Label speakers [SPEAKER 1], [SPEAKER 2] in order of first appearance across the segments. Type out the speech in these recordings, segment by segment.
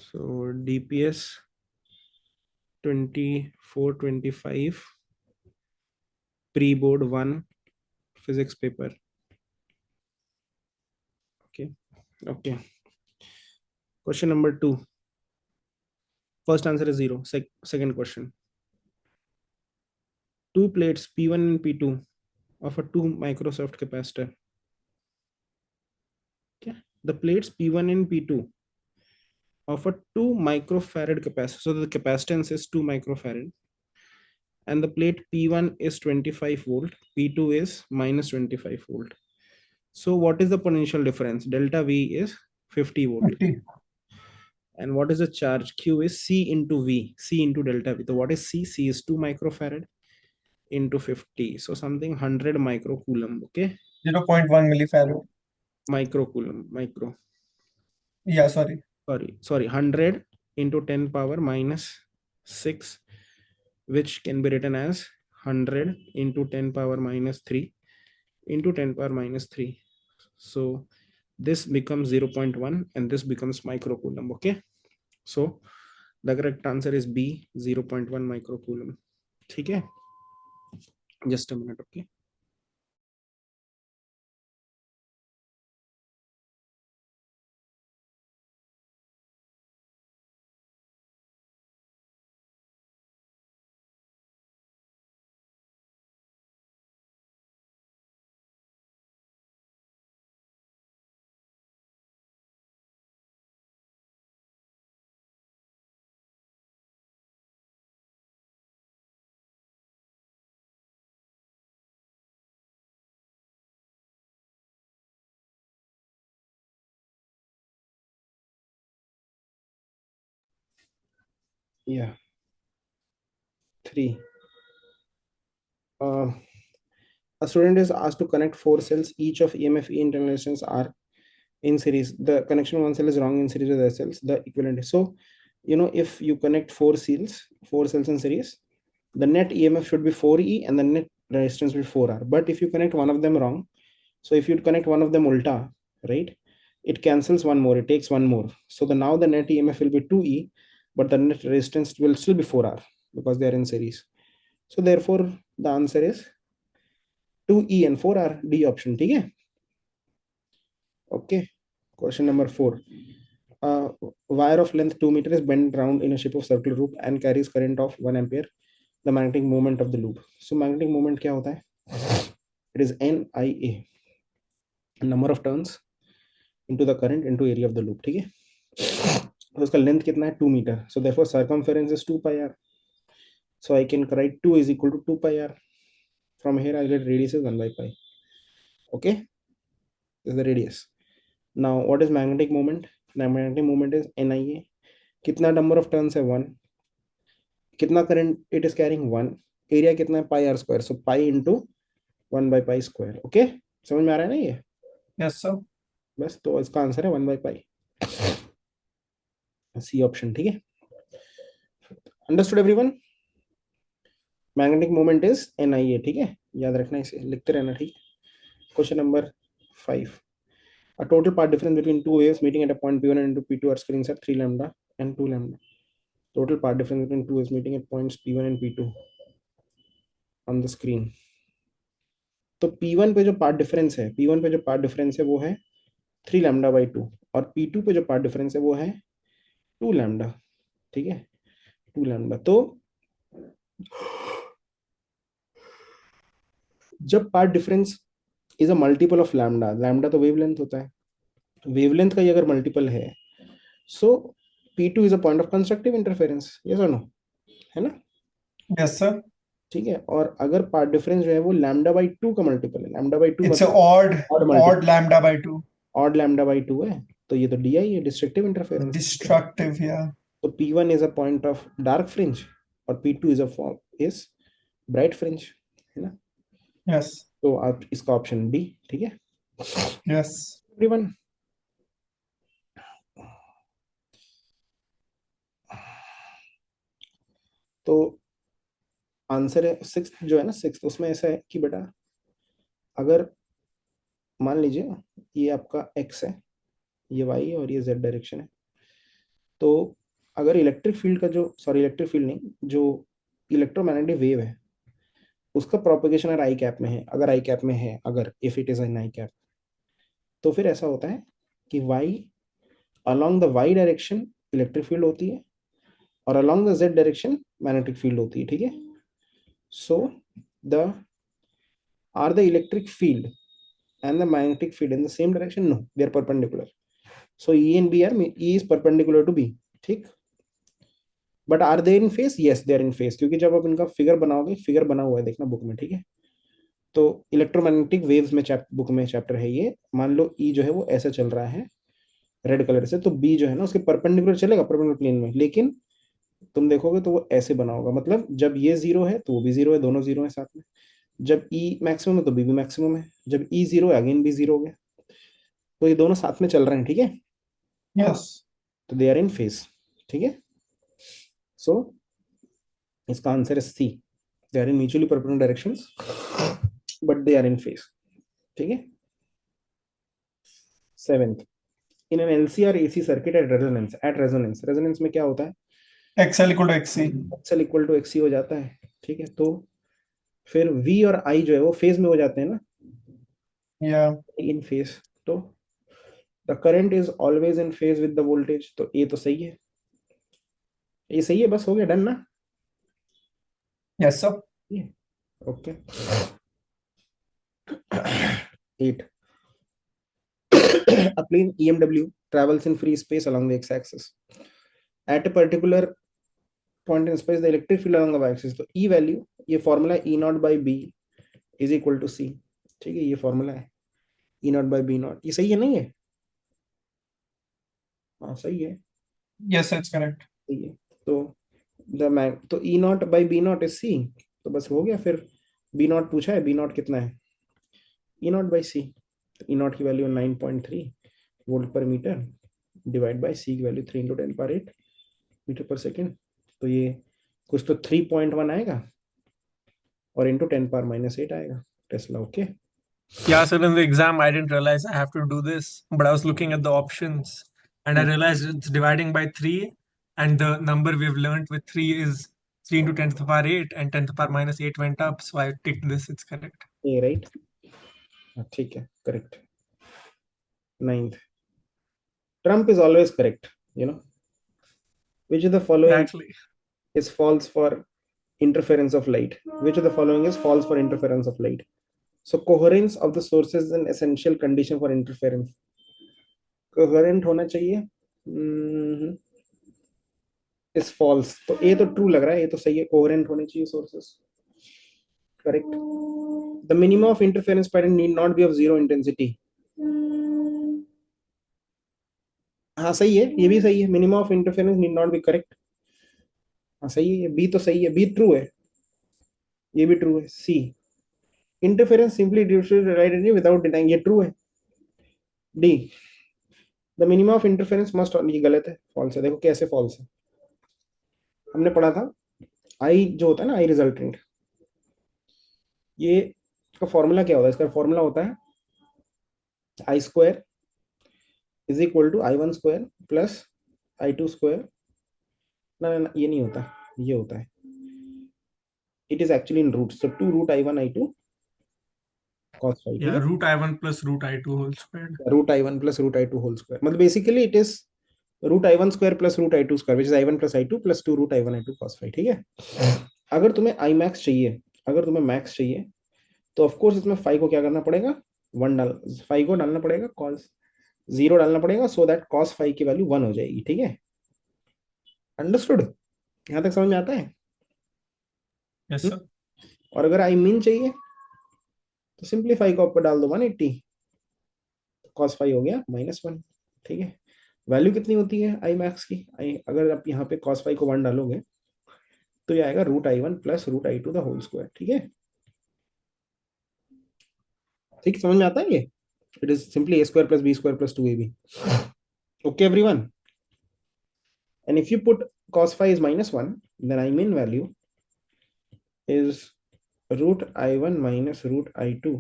[SPEAKER 1] So DPS 2425 pre-board 1 physics paper. Okay. Okay. Question number 2. First answer is 0. Second question. Two plates P1 and P2 of a 2 microsoft capacitor. Okay. The plates P1 and P2 of a 2 microfarad capacitor. So the capacitance is 2 microfarad. And the plate P1 is 25 volt, P2 is minus 25 volt. So what is the potential difference? Delta V is 50 volt.
[SPEAKER 2] 50.
[SPEAKER 1] And what is the charge? Q is C into V, C into delta V. So what is C? C is 2 microfarad into 50. So something 100 microcoulomb. Okay.
[SPEAKER 2] 0.1 millifarad.
[SPEAKER 1] Microcoulomb,
[SPEAKER 2] Yeah, sorry.
[SPEAKER 1] sorry, 100 into 10 power minus 6, which can be written as 100 into 10 power minus 3 into 10 power minus 3. So this becomes 0.1 and this becomes microcoulomb. Okay. So the correct answer is B, 0.1 microcoulomb. Okay. Just a minute. Okay. Yeah. 3. A student is asked to connect 4 cells, each of EMF E internal resistance R in series. The connection of one cell is wrong in series with the cells. The equivalent is, so if you connect 4 cells in series, the net EMF should be 4E and the net resistance will be 4R. But if you connect one of them wrong, so if you connect one of them ulta, right, it cancels one more, it takes one more. So now the net EMF will be 2E, but the net resistance will still be 4R because they are in series. So therefore the answer is 2E and 4R, D option. Okay. Okay. Question number 4. A wire of length 2 meters is bent round in a shape of circular loop and carries current of 1 ampere. The magnetic moment of the loop. So magnetic moment क्या होता है? It is NIA, number of turns into the current into area of the loop. ठीक है. तो उसका length कितना है? 2 metre. So therefore circumference is 2 pi r. So I can write 2 is equal to 2 pi r. From here I get radius is 1 by pi. Okay. This is the radius. Now what is magnetic moment? Magnetic moment is NIA. कितना number of turns है? 1. कितना current it is carrying? 1. Area कितना है? Pi r square. So pi into 1 by pi square. Okay. समझ में आ रहा है ना ये?
[SPEAKER 2] Yes, sir.
[SPEAKER 1] बस तो इसका आंसर है 1 बाई पाई. C option. ठीक है. Understood everyone? Magnetic moment is NIA. ठीक है, याद रखना, इसे लिखते रहना. ठीक. Question number 5. A total path difference between two waves meeting at a point P1 and into P2 are screenings at 3 lambda and 2 lambda. Total path difference between two waves meeting at points P1 and P2 on the screen. तो P1 पे जो path difference है, P1 पे जो path difference है वो है 3 lambda by 2 और P2 पे जो पार्ट डिफरेंस है वो है 2 लैम्डा. ठीक है, 2 लैम्डा. तो जब path difference is a multiple of lambda, lambda तो वेवलेंथ होता है, वेवलेंथ का ये अगर मल्टीपल है, सो P2 is a point of constructive interference. Yes और नो? है ना?
[SPEAKER 2] Yes, sir.
[SPEAKER 1] ठीक है. और अगर पार्ट डिफरेंस जो है वो लैम्डा बाई 2 का मल्टीपल है, लैम्डा बाई 2
[SPEAKER 2] It's a
[SPEAKER 1] मतलब odd
[SPEAKER 2] odd
[SPEAKER 1] multiple,
[SPEAKER 2] lambda by 2.
[SPEAKER 1] Odd lambda by 2 है, तो ये तो DI है, डिस्ट्रक्टिव इंटरफेरेंस.
[SPEAKER 2] Destructive, yeah.
[SPEAKER 1] तो P1 is a point of dark fringe और P2 is a form is bright fringe. है ना?
[SPEAKER 2] Yes.
[SPEAKER 1] तो आप इसका ऑप्शन डी. ठीक है
[SPEAKER 2] Yes.
[SPEAKER 1] एवरीवन? तो आंसर है 6 जो है ना, 6 उसमें ऐसा है कि बेटा अगर मान लीजिए ये आपका x है, ये y है और ये z डायरेक्शन है, तो अगर इलेक्ट्रिक फील्ड का जो, सॉरी इलेक्ट्रिक फील्ड नहीं, जो इलेक्ट्रोमैग्नेटिक वेव है उसका प्रोपगेशन अगर आई कैप में है, अगर आई कैप में है, अगर if it is in I cap, तो फिर ऐसा होता है कि Y, along the Y direction electric field होती है और along the Z direction magnetic field होती है, ठीक है। So the R the electric field and the magnetic field in the same direction? No, they are perpendicular. So E and B are, E is perpendicular to B, ठीक। But are they in phase? Yes they are in phase, क्योंकि जब आप इनका figure बनाओगे, figure बना हुआ है देखना बुक में, ठीक है। तो इलेक्ट्रोमैग्नेटिक वेव्स में बुक में चैप्टर है ये। मान लो ई जो है वो ऐसे चल रहा है रेड कलर से, तो बी जो है ना उसके परपेंडिकुलर चलेगा, परपेंडिकुलर प्लेन में, लेकिन तुम देखोगे तो वो ऐसे बना होगा, मतलब जब ये जीरो है तो वो भी जीरो है, दोनों जीरो है साथ में। जब ई मैक्सिमम है तो बी भी मैक्सिमम है, जब ई जीरो है अगेन बी जीरो हो गया। तो ये दोनों साथ में चल रहे हैं, ठीक है।
[SPEAKER 2] Yes.
[SPEAKER 1] तो दे आर इन फेस, ठीक है। सो इसका आंसर है C, they are in mutually perpendicular directions but they are in phase, ठीक है। Seventh, in an LCR AC circuit at resonance, resonance में क्या होता है,
[SPEAKER 2] XL equal to XC.
[SPEAKER 1] XL equal to XC हो जाता है, ठीक है। तो फिर वी और आई जो है वो फेज में हो जाते हैं ना,
[SPEAKER 2] Yeah.
[SPEAKER 1] इन फेज। तो the current is always in phase with the voltage, तो ये तो सही है, ये सही है, बस हो गया, डन ना।
[SPEAKER 2] Yes, sir.
[SPEAKER 1] Okay. 8, a plane EMW travels in free space along the x-axis. At a particular point in space, the electric field along the y-axis, तो E वैल्यू, ये formula E naught by B is equal to C, ठीक है, ये formula है E naught by B naught. ये सही है नहीं है? हाँ सही है,
[SPEAKER 2] Yes, it's correct.
[SPEAKER 1] सही है। तो तो E naught by B naught is C, तो बस हो गया फिर। बी नॉट पूछा है, बी नॉट कितना है, E नॉट बाई सी। तो E नॉट की वैल्यू 9.3 वोल्ट पर मीटर, डिवाइड बाई सी की वैल्यू 3 इंटू 10 पावर 8 मीटर पर सेकेंड। तो ये कुछ तो 3.1 आएगा और इंटू 10 पावर -8 आएगा Tesla, okay.
[SPEAKER 3] Yeah, so in the exam, I didn't realize I have to do this, but I was looking at the options and I realized it's dividing by 3, and the number we've learned with 3 is 3 into 10 to the power 8, and 10 to the power -8 went up, so I ticked this, it's correct.
[SPEAKER 1] ये right, ठीक है, correct. Ninth, Trump is always correct, you know, which of the following
[SPEAKER 3] Actually,
[SPEAKER 1] is false for interference of light, which of the following is false for interference of light? So coherence of the sources is an essential condition for interference, coherent होना चाहिए, is false, तो ये तो true लग रहा है, ये तो सही है, coherent होने चाहिए sources, correct. The minimum of interference pattern need not be of zero intensity, हाँ सही है, ये भी सही है, minimum of interference need not be correct, हाँ सही है, बी तो सही है, बी ट्रू है, ये भी ट्रू है। C, interference simply differentiated without denying, ये ट्रू है। D, the minimum of interference must, ये गलत है, फॉल्स है, देखो कैसे फॉल्स है। हमने पढ़ा था आई जो होता है ना, आई रिजल्टेंट, ये का फॉर्मूला क्या होता है, इसका फॉर्मूला होता है I square is equal to I1 square plus I2 square, ना ये नहीं होता, ये होता है, it is actually in root, so 2√I1 I2 cos phi, ठीक
[SPEAKER 3] yeah,
[SPEAKER 1] है।
[SPEAKER 3] root I1 plus root I2 whole squared.
[SPEAKER 1] √I1 plus √I2 whole square, मतलब basically it is √I1 square plus √I2 square, which is I1 plus I2 plus 2√I1 I2 cos phi, ठीक है। अगर तुम्हें I max चाहिए, अगर तुम्हें max चाहिए, तो ऑफकोर्स इसमें फाई को क्या करना पड़ेगा, वन डाल, फाई को डालना पड़ेगा, कॉस जीरो डालना पड़ेगा, सो दैट कॉस फाई की वैल्यू 1 हो जाएगी, ठीक है। अंडरस्टूड, यहाँ तक समझ में आता है?
[SPEAKER 3] Yes,
[SPEAKER 1] हुँ?
[SPEAKER 3] sir.
[SPEAKER 1] और अगर आई मीन चाहिए तो सिंपली फाई को ऊपर डाल दो 180, कॉस फाई हो गया -1, ठीक है। वैल्यू कितनी होती है आई मैक्स की, आई अगर आप यहाँ पे कॉस फाई को 1 डालोगे तो ये आएगा √I1 plus √I2 the whole square, ठीक है। ठीक समझ में आता है ये, it is simply a² plus b² plus 2ab, okay everyone. And if you put cos phi is -1, then I mean value is √I1 minus √I2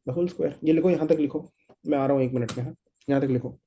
[SPEAKER 1] the whole square. ये लिखो, यहाँ तक लिखो, मैं आ रहा हूँ 1 मिनट में, हाँ यहाँ तक लिखो।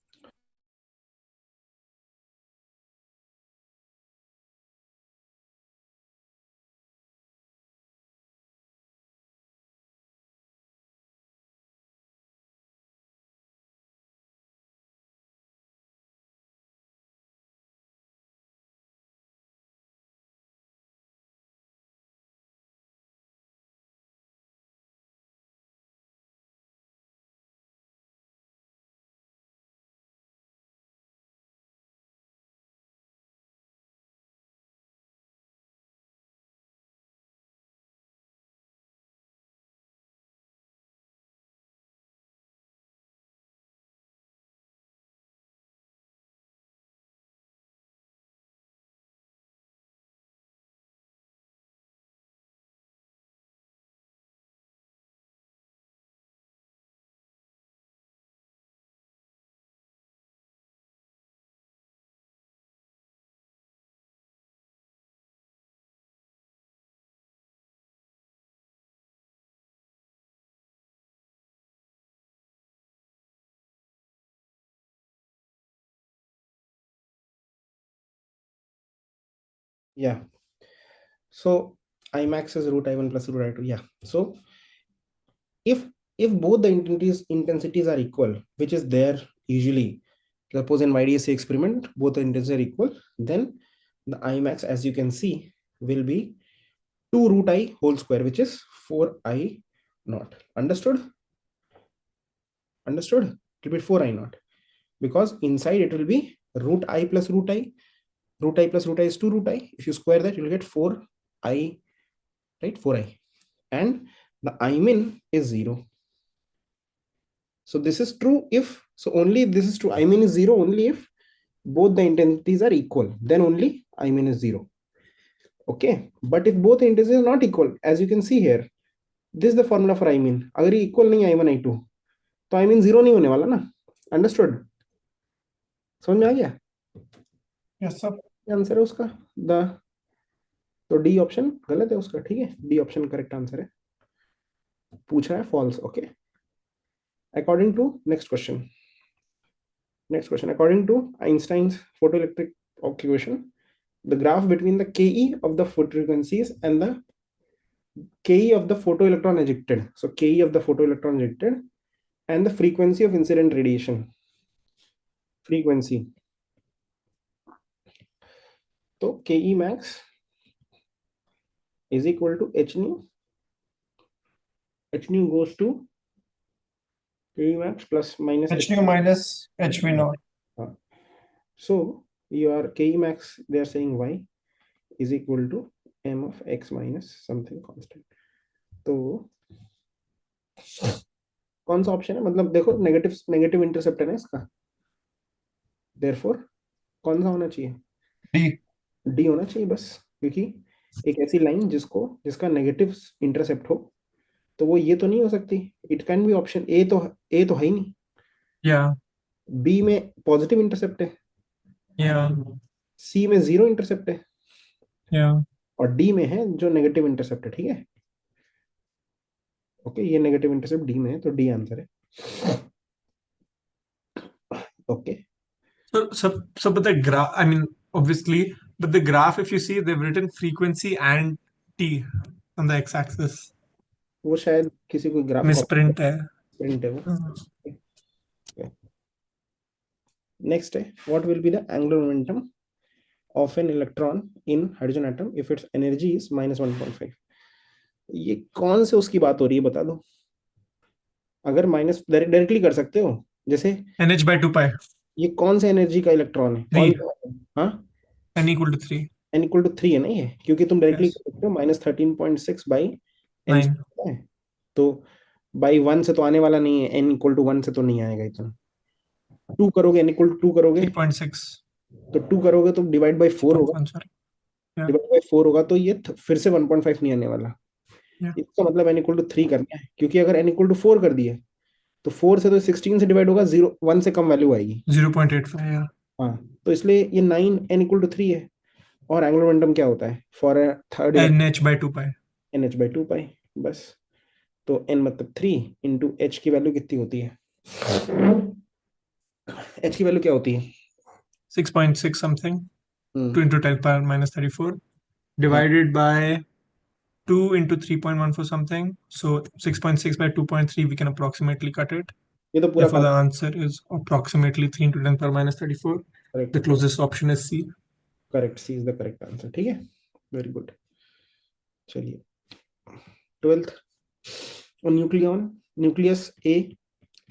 [SPEAKER 1] Yeah. So Imax is root I1 plus root I2. Yeah. So if both the intensities are equal, which is there usually, suppose in YDSA experiment, both the intensities are equal, then the Imax, as you can see, will be 2 root I whole square, which is 4I naught. Understood? Understood? It will be 4I naught, because inside it will be root I plus root I. Root I plus root I is 2 root I. If you square that, you will get 4I, right? 4I. And the I min is 0. So this is true if, so only if this is true, I min is 0 only if both the intensities are equal, then only I min is 0. Okay, but if both the intensities are not equal, as you can see here, this is the formula for I min. अगर ये equal नहीं I1 I2, तो I min 0 नहीं होने वाला ना. Understood? समझ में आ गया?
[SPEAKER 2] Yes, sir.
[SPEAKER 1] आंसर है उसका द, तो डी ऑप्शन गलत है उसका. ठीक है, डी ऑप्शन करेक्ट आंसर है. पूछ रहा है false. Okay, according to next question. Next question. According to Einstein's photoelectric equation, the graph between the Ke of the frequencies and the Ke of the photoelectron ejected. So Ke of the photoelectron ejected and the frequency of incident radiation. Frequency. So Ke max is equal to h nu. H nu goes to Ke max plus minus
[SPEAKER 2] H nu minus HV naught.
[SPEAKER 1] So your Ke max, they are saying y is equal to m of x minus something constant. तो कौन सा option है? मतलब देखो, negative intercept है ना इसका, therefore कौन सा होना चाहिए?
[SPEAKER 2] D.
[SPEAKER 1] डी होना चाहिए बस, क्योंकि एक ऐसी लाइन जिसका नेगेटिव इंटरसेप्ट हो, तो वो ये तो नहीं हो सकती. It can be option A, तो ए तो है ही नहीं.
[SPEAKER 3] Yeah.
[SPEAKER 1] बी में पॉजिटिव इंटरसेप्ट है,
[SPEAKER 3] Yeah.
[SPEAKER 1] सी में 0 इंटरसेप्ट है,
[SPEAKER 3] Yeah.
[SPEAKER 1] और डी में है जो नेगेटिव इंटरसेप्ट है. ठीक है, ओके, ये नेगेटिव इंटरसेप्ट डी में है, तो डी आंसर है. Okay,
[SPEAKER 3] But the graph, I mean, obviously, but the graph, if you see, they've written frequency and t on the x-axis.
[SPEAKER 1] वो शायद किसी को ग्राफ
[SPEAKER 3] Misprint है.
[SPEAKER 1] प्रिंट है वो. नेक्स्ट है, what will be the angular momentum of an electron in hydrogen atom if it's energy is -1.5. ये कौन से उसकी बात हो रही है बता दो. अगर माइनस डायरेक्टली कर सकते हो, जैसे
[SPEAKER 3] NH by 2 pi.
[SPEAKER 1] ये कौन से एनर्जी का इलेक्ट्रॉन है? कौन
[SPEAKER 3] 3.
[SPEAKER 1] सा? हाँ,
[SPEAKER 3] N equal to 3.
[SPEAKER 1] n equal to 3 है ना ये, क्योंकि तुम डायरेक्टली
[SPEAKER 3] Yes.
[SPEAKER 1] कर सकते हो -13.6 बाई n
[SPEAKER 3] 9.
[SPEAKER 1] है. तो बाई 1 से तो आने वाला नहीं है, n इक्वल टू 1 से तो नहीं आएगा इतना. 2 करोगे, n इक्वल टू 2 करोगे,
[SPEAKER 3] 3.6.
[SPEAKER 1] तो 2 करोगे तो डिवाइड बाई 4 होगा.
[SPEAKER 3] 1, sorry. Yeah.
[SPEAKER 1] डिवाइड बाई 4 होगा, तो ये फिर से 1.5 नहीं आने वाला.
[SPEAKER 3] Yeah.
[SPEAKER 1] इसका मतलब n इक्वल टू 3 करना है, क्योंकि अगर n इक्वल टू 4 कर दिए तो 4 से तो 16 से डिवाइड होगा, 1 से कम वैल्यू आएगी.
[SPEAKER 3] 0.85. Yeah.
[SPEAKER 1] हाँ, तो इसलिए ये 9 n इक्वल टू 3 है. और एंगुलर मोमेंटम क्या होता है for third
[SPEAKER 3] NH by 2 pi.
[SPEAKER 1] NH by 2 पाई. बस, तो n मतलब 3 इंटू h की वैल्यू कितनी होती है? h की वैल्यू क्या होती है?
[SPEAKER 3] 6.6 something. 2
[SPEAKER 1] hmm,
[SPEAKER 3] into 10 power minus 34 divided by 2 into 3.14 something. So 6.6 by 2.3, we can approximately cut it.
[SPEAKER 1] ये तो पूरा
[SPEAKER 3] Therefore, the answer is approximately 3 into 10 power minus 34.
[SPEAKER 1] Correct.
[SPEAKER 3] The closest option is C.
[SPEAKER 1] Correct, C is the correct answer. ठीक है, very good. चलिए 12th, और nucleus A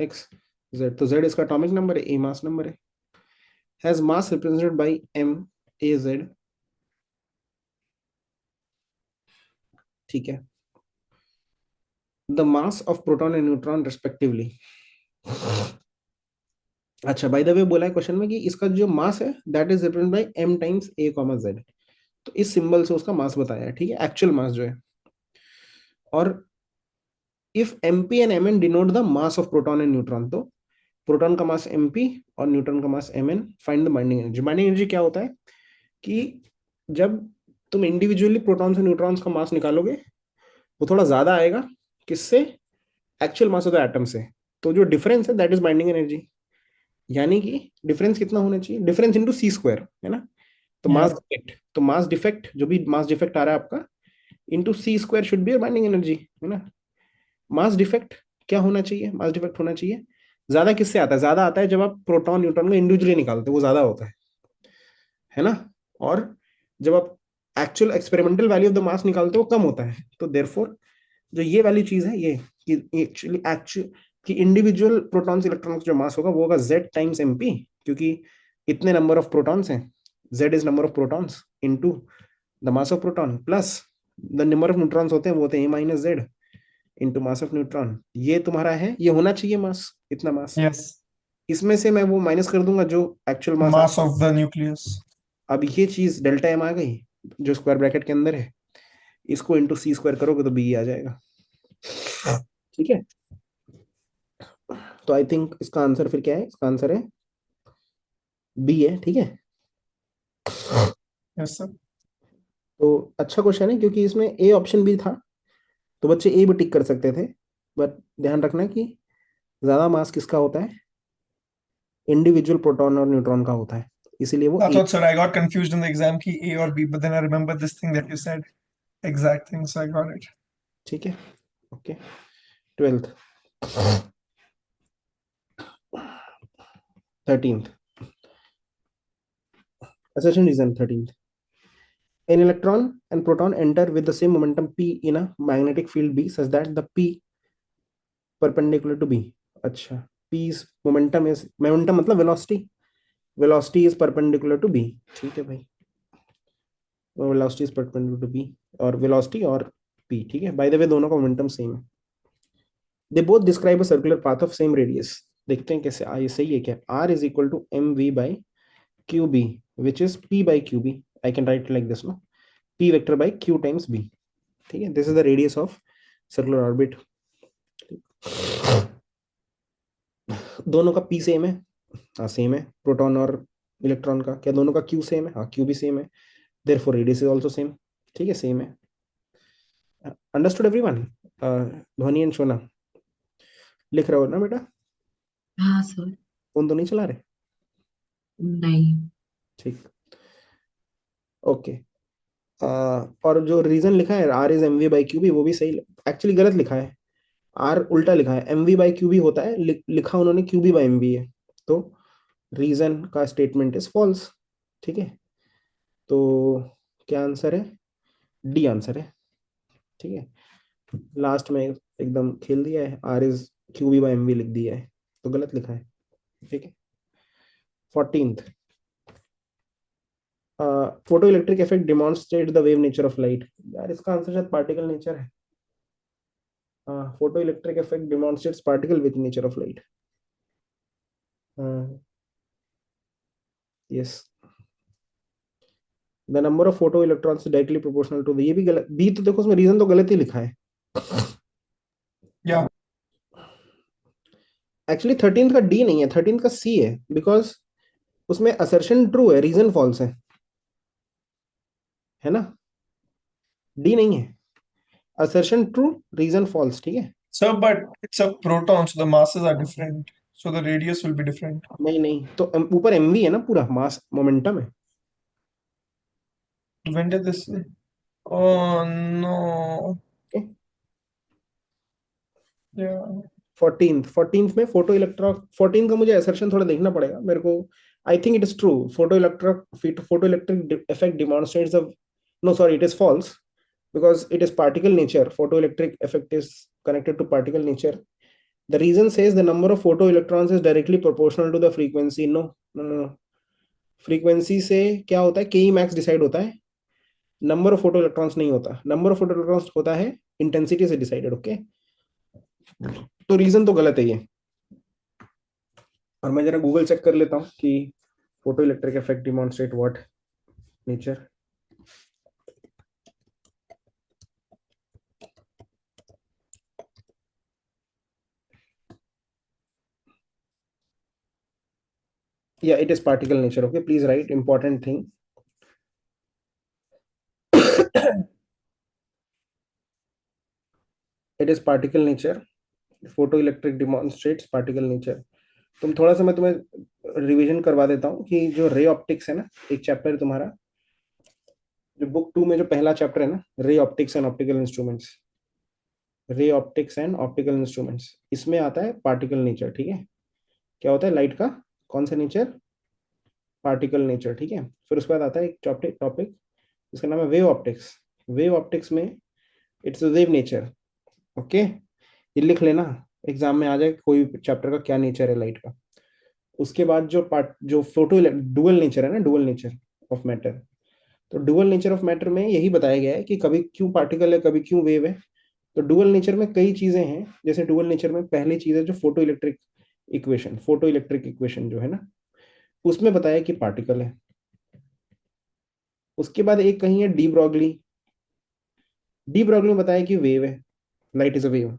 [SPEAKER 1] X Z. तो Z इसका atomic number है, ए मास नंबर है. Has mass represented by M A Z. ठीक है, the mass of proton and neutron respectively. अच्छा, बाय द वे बोला है क्वेश्चन में कि इसका जो मास है that is represented bye m times a comma z. तो इस सिंबल से उसका मास बताया है. ठीक है, एक्चुअल मास जो है. और if mp and mn denote the mass of proton and neutron, तो प्रोटॉन का मास mp और न्यूट्रॉन का मास mn. Find the binding energy. Binding energy क्या होता है कि जब तुम इंडिविजुअली प्रोटॉन्स और न्यूट्रॉन्स का मास निकालोगे, वो थोड़ा ज्यादा आएगा किससे? Actual mass of the atom से. तो जो डिफरेंस है दैट इज बाइंडिंग एनर्जी. यानी कि डिफरेंस कितना होना चाहिए? डिफरेंस इंटू सी स्क्वायर है ना. तो मास डिफेक्ट जो भी मास डिफेक्ट आ रहा है आपका into C square should be binding energy, है ना। मास डिफेक्ट क्या होना चाहिए, मास डिफेक्ट होना चाहिए ज्यादा किससे आता है, ज्यादा आता है जब आप प्रोटॉन न्यूट्रॉन को इंडिविजुअली निकालते हो, वो ज्यादा होता है ना। और जब आप actual experimental value of the mass निकालते हो कम होता है। तो देयरफॉर जो ये वाली चीज है ये कि एक्चुअली कि इंडिविजुअल प्रोटॉन्स इलेक्ट्रॉन्स जो मास होगा वो होगा z टाइम्स mp, क्योंकि इतने नंबर ऑफ प्रोटॉन्स हैं, z is number of protons into the mass of proton plus the number of neutrons होते हैं वो होते हैं a minus Z into mass of neutron. ये तुम्हारा है, ये होना चाहिए मास, इतना मास।
[SPEAKER 2] Yes.
[SPEAKER 1] इसमें से मैं वो माइनस कर दूंगा जो actual mass
[SPEAKER 2] Mass of the nucleus.
[SPEAKER 1] अब ये चीज डेल्टा एम आ गई जो स्क्वायर ब्रैकेट के अंदर है, इसको इंटू सी स्क्वायर करोगे तो बी आ जाएगा। ठीक है, तो आई थिंक इसका आंसर फिर क्या है, इसका आंसर है बी है। ठीक है,
[SPEAKER 2] Yes, sir.
[SPEAKER 1] तो अच्छा क्वेश्चन है क्योंकि इसमें ए ऑप्शन भी था, तो बच्चे ए भी टिक कर सकते थे, बट ध्यान रखना कि ज्यादा मास किसका होता है, इंडिविजुअल प्रोटॉन और न्यूट्रॉन का होता है, इसीलिए वो
[SPEAKER 2] I
[SPEAKER 1] A.
[SPEAKER 2] thought, sir, I got confused in the exam key A or B, but then I remember this thing that you said, exact thing, so I got it.
[SPEAKER 1] ठीक है, okay. 12th 13th assertion reason 13th, an electron and proton enter with the same momentum p in a magnetic field b such that the p perpendicular to b। अच्छा, p is momentum मतलब velocity is perpendicular to b। ठीक है भाई, velocity is perpendicular to B, और velocity और P, ठीक है। Bye the वे दोनों का मोमेंटम सेम है। They both describe a circular path of same radius. देखते हैं कैसे ये सही है क्या। R is equal to M V by Q B which is P by Q B. I can write like this no, P vector by Q times B. ठीक है, this is the radius of circular orbit. दोनों का P same है, हाँ same है। Proton और electron का क्या दोनों का क्यू सेम है, हाँ क्यू भी सेम है, therefore radius is also same. ठीक है, सेम है। Understood everyone? ध्वनि एंड शोना लिख रहे हो ना बेटा?
[SPEAKER 4] हाँ सर।
[SPEAKER 1] फोन तो नहीं चला रहे?
[SPEAKER 4] नहीं।
[SPEAKER 1] ठीक, ओके। और जो रीजन लिखा है R is M V by Q B, वो भी सही, एक्चुअली गलत लिखा है। आर उल्टा लिखा है, M V by Q B होता है, लिखा उन्होंने Q B by M V है, तो रीजन का स्टेटमेंट इज फॉल्स। ठीक है, तो क्या आंसर है? डी आंसर है। ठीक है, लास्ट में एकदम खेल दिया है, R is Q B by M V लिख दिया है, तो गलत लिखा है। ठीक है, 14th, photoelectric effect demonstrate the wave nature of light. यार इसका आंसर शायद पार्टिकल नेचर है। Photoelectric effect demonstrates particle with nature of light. Yes, the number of photoelectrons directly proportional to, ये भी गलत, B तो देखो उसमें रीजन तो गलत ही लिखा है।
[SPEAKER 2] Yeah.
[SPEAKER 1] एक्चुअली 13th का डी नहीं है, 13th का सी है, बिकॉज उसमें असर्शन ट्रू है, रीजन फॉल्स है ना। डी नहीं है, असर्शन ट्रू रीजन फॉल्स। ठीक है,
[SPEAKER 2] So, but it's a proton, so the masses are different. So the radius will be different.
[SPEAKER 1] नहीं नहीं, तो ऊपर एमवी है ना, पूरा मास मोमेंटम है।
[SPEAKER 2] When did this? Oh no.
[SPEAKER 1] Okay?
[SPEAKER 2] Yeah.
[SPEAKER 1] 14th में फोटो इलेक्ट्रो 14 का मुझे असर्शन थोड़ा देखना पड़ेगा मेरे को। I think it is true, photoelectric effect demonstrates no sorry, it is false because it is particle nature. Photoelectric effect is connected to particle nature. The reason says the number of photoelectrons is directly proportional to the frequency. No, no, no, no. Frequency से क्या होता है, ke max decide होता है, number of photo electrons नहीं होता। Number of photo electrons होता है इंटेंसिटी से डिसाइडेड। ओके, तो रीजन तो गलत है ये। और मैं जरा गूगल चेक कर लेता हूँ कि photo electric effect demonstrate what nature. Yeah, it is particle nature. Okay, please write important thing. It is particle nature. Photoelectric demonstrates particle nature. तुम थोड़ा सा मैं तुम्हें रिवीजन करवा देता हूँ कि जो रे ऑप्टिक्स है ना, एक चैप्टर तुम्हारा जो बुक 2 में जो पहला चैप्टर है ना, ray optics and optical instruments, ray optics and optical instruments, इसमें आता है पार्टिकल नेचर। ठीक है, क्या होता है लाइट का, कौन सा नेचर, पार्टिकल नेचर। ठीक है, फिर उसके बाद आता है एक टॉपिक टॉपिक इसका नाम है वेव ऑप्टिक्स। वेव ऑप्टिक्स में इट्स वेव नेचर। ओके, ये लिख लेना, एग्जाम में आ जाए कोई चैप्टर का क्या नेचर है लाइट का। उसके बाद जो पार्ट जो फोटो डुअल नेचर है ना, डुअल नेचर ऑफ मैटर, तो डुअल नेचर ऑफ मैटर में यही बताया गया है कि कभी क्यों पार्टिकल है कभी क्यों वेव है। तो डुअल नेचर में कई चीजें हैं, जैसे डुअल नेचर में पहली चीज है जो फोटो इलेक्ट्रिक इक्वेशन जो है ना, उसमें बताया कि पार्टिकल है। उसके बाद एक कहीं है डी ब्रॉगली में बताया कि वेव है, लाइट इज अ वेव।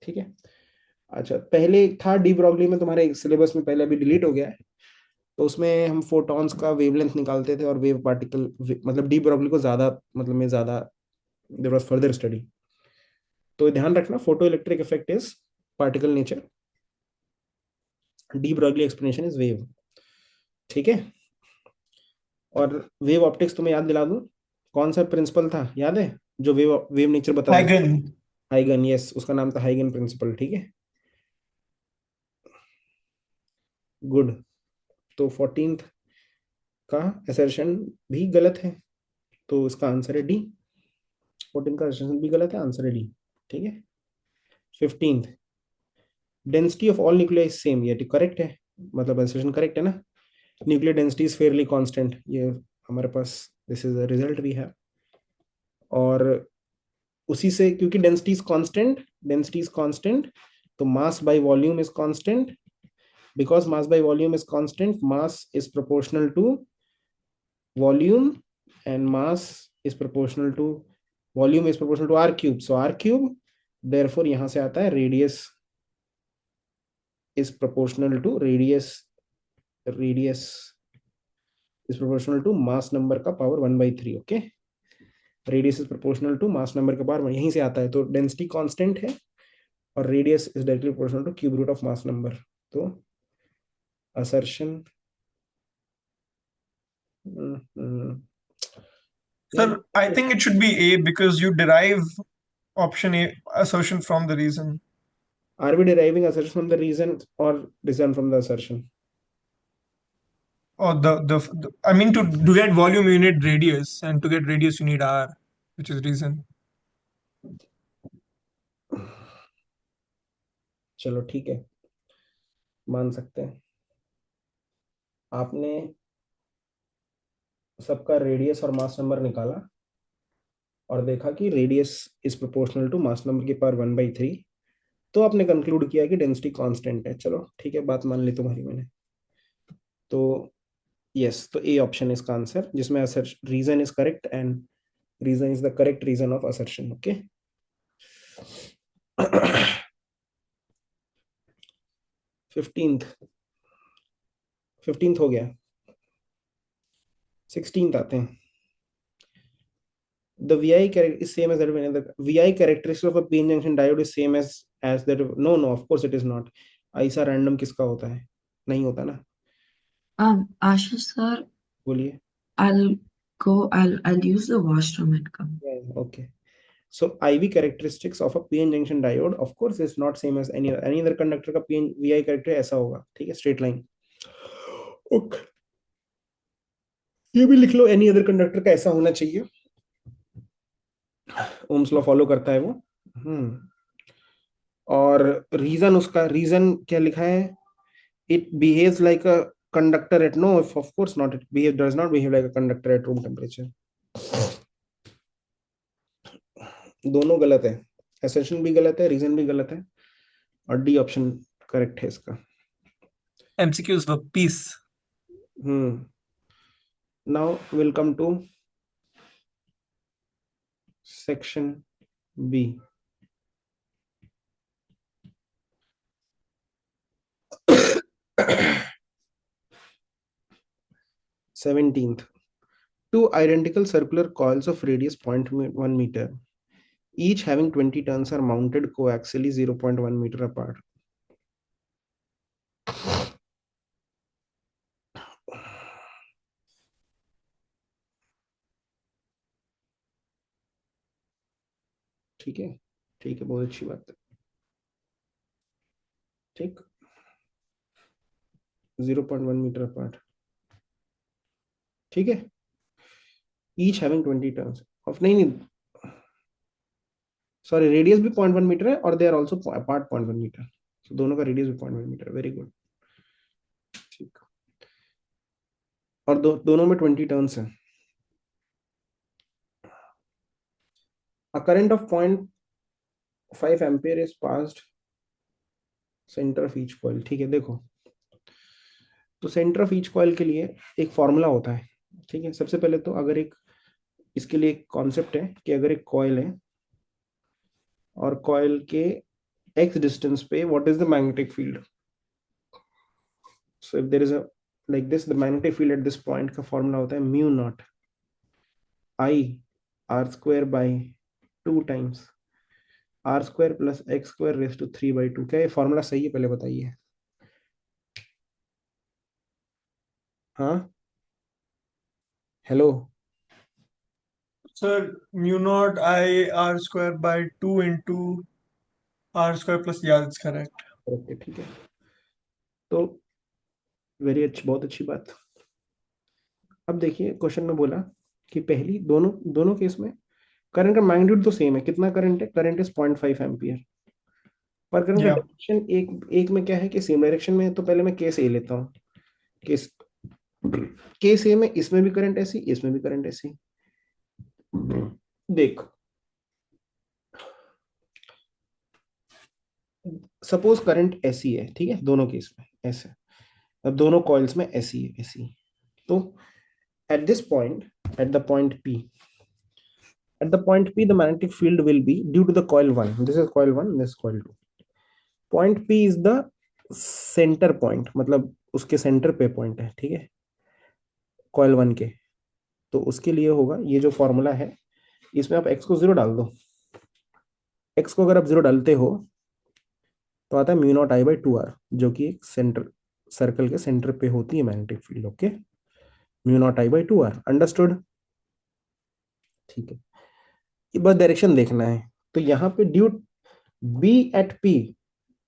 [SPEAKER 1] ठीक है, अच्छा पहले था डी ब्रॉगली में, तुम्हारे सिलेबस में पहले अभी डिलीट हो गया है, तो उसमें हम फोटॉन्स का वेवलेंथ निकालते थे और वेव पार्टिकल, मतलब डी ब्रॉगली को ज्यादा, मतलब में ज्यादा देयर वाज फर्दर स्टडी। तो ध्यान रखना, photo electric effect is particle nature, de Broglie explanation is wave. ठीक है, और वेव ऑप्टिक्स तुम्हें याद दिला दूं, कौन सा प्रिंसिपल था याद है जो वेव वेव नेचर बताता था?
[SPEAKER 2] हाइगन।
[SPEAKER 1] हाइगन, यस, उसका नाम था हाइगन प्रिंसिपल। ठीक है, गुड। तो 14th का असर्शन भी गलत है, तो इसका आंसर है डी। 14 का असर्शन भी गलत है, आंसर है डी। ठीक है, 15th, density of all nuclei is same, ये करेक्ट है, मतलब असर्शन करेक्ट है ना, nuclear density is fairly constant, ये हमारे पास दिस इज द रिजल्ट भी है। और उसी से, क्योंकि डेंसिटी इज कांस्टेंट, तो mass by volume is constant, because mass by volume is constant, mass is proportional to volume, and mass is proportional to volume is proportional to r cube, so r cube, therefore यहां से आता है radius is proportional to radius is proportional to mass number का power 1/3। Okay, radius is proportional to mass number के power, यहीं से आता है, तो डेंसिटी कांस्टेंट है और radius is directly proportional to cube root of mass number. तो assertion,
[SPEAKER 2] Sir, I think it should be A because you derive option A assertion from the reason.
[SPEAKER 1] are we deriving assertion from the reason or reason from the assertion?
[SPEAKER 2] Or I mean, to get volume you need radius, and to get radius you need R, which is reason.
[SPEAKER 1] चलो ठीक है, मान सकते हैं। आपने सबका radius और mass number निकाला और देखा कि radius is proportional to mass number की पावर 1/3, तो आपने कंक्लूड किया कि डेंसिटी कांस्टेंट है। चलो ठीक है, बात मान ली तुम्हारी मैंने। तो यस, तो ए ऑप्शन है इसका आंसर, जिसमें reason is correct and reason is the correct reason of assertion. Okay, 15th 15th हो गया, 16th आते हैं। The VI character is same as that of another. VI characteristic of a p-n junction diode is same as that of, no, of course it is not. ऐसा random किसका होता है, नहीं होता ना।
[SPEAKER 4] Ashish sir,
[SPEAKER 1] बोलिए।
[SPEAKER 4] I'll use the washroom and come.
[SPEAKER 1] Okay, so IV characteristics of a p-n junction diode of course is not same as any other conductor का p-n VI character ऐसा होगा। ठीक है, स्ट्रेट लाइन। ओके, ये भी लिख लो, any other conductor का ऐसा होना चाहिए, ओम्स लॉ फॉलो करता है वो। और रीजन, उसका रीजन क्या लिखा है, it behaves like a conductor at, no, of course not, does not behave like a conductor at room temperature। दोनों गलत है, assertion भी गलत है, रीजन भी गलत है, और डी ऑप्शन करेक्ट है इसका।
[SPEAKER 3] MCQs for peace.
[SPEAKER 1] Now we'll come to section B। 17th, two identical circular coils of radius 0.1 meter, each having 20 turns, are mounted coaxially 0.1 meter apart. ठीक है, ठीक है, बहुत अच्छी बात है। ठीक, 0.1 मीटर अपार्ट, ठीक है, ईच हैविंग 20 टर्न्स ऑफ, नहीं नहीं, सॉरी, रेडियस भी 0.1 मीटर है और they are also apart 0.1 metre, तो दोनों का रेडियस भी 0.1 मीटर, वेरी गुड। ठीक, और दोनों में 20 टर्न्स हैं। A current of 0.5 ampere is passed centre of each coil, ठीक है। देखो, तो सेंटर ऑफ ईच कॉइल के लिए एक फॉर्मूला होता है, ठीक है। सबसे पहले तो अगर एक, इसके लिए एक कॉन्सेप्ट है कि अगर एक कॉइल है और कॉइल के x डिस्टेंस पे what is the magnetic field, so if there is a like this, the magnetic field at this point का फॉर्मूला होता है mu naught I R square by 2 times R square plus X square raise to 3/2। क्या ये formula सही है, पहले बताइए। हाँ, hello,
[SPEAKER 2] Sir, mu naught I r square by 2 into r square plus, yeah, that's correct.
[SPEAKER 1] Okay, ठीक है। तो वेरी अच्छी, बहुत अच्छी बात। अब देखिए, क्वेश्चन में बोला कि पहली दोनों दोनों केस में करंट का मैग्नीट्यूड तो सेम है। कितना करंट है? Current is 0.5 ampere. पर करंट का
[SPEAKER 2] Yeah.
[SPEAKER 1] डायरेक्शन एक एक में क्या है कि सेम डायरेक्शन में है। तो पहले मैं केस ए लेता हूँ। केस केस ए में इसमें भी करंट ऐसी, इसमें भी करंट ऐसी। देख, सपोज करंट ऐसी है, ठीक है, दोनों केस में ऐसे, अब दोनों कॉइल्स में ऐसी है, ऐसी। तो at this point, at the point P, at the point P, the magnetic field will be due to the coil 1. This is coil 1, this is coil 2. Point P is the center point, मतलब उसके centre पे point है, ठीक है, coil 1 के। तो उसके लिए होगा ये जो फॉर्मूला है, इसमें आप x को 0 डाल दो। x को अगर आप 0 डालते हो तो आता है mu naught I by 2r, जो कि एक सेंटर, सर्कल के सेंटर पे होती है magnetic field. Okay, mu naught I by 2r, understood? ठीक है, ये बस डायरेक्शन देखना है। तो यहाँ पे ड्यू बी एट पी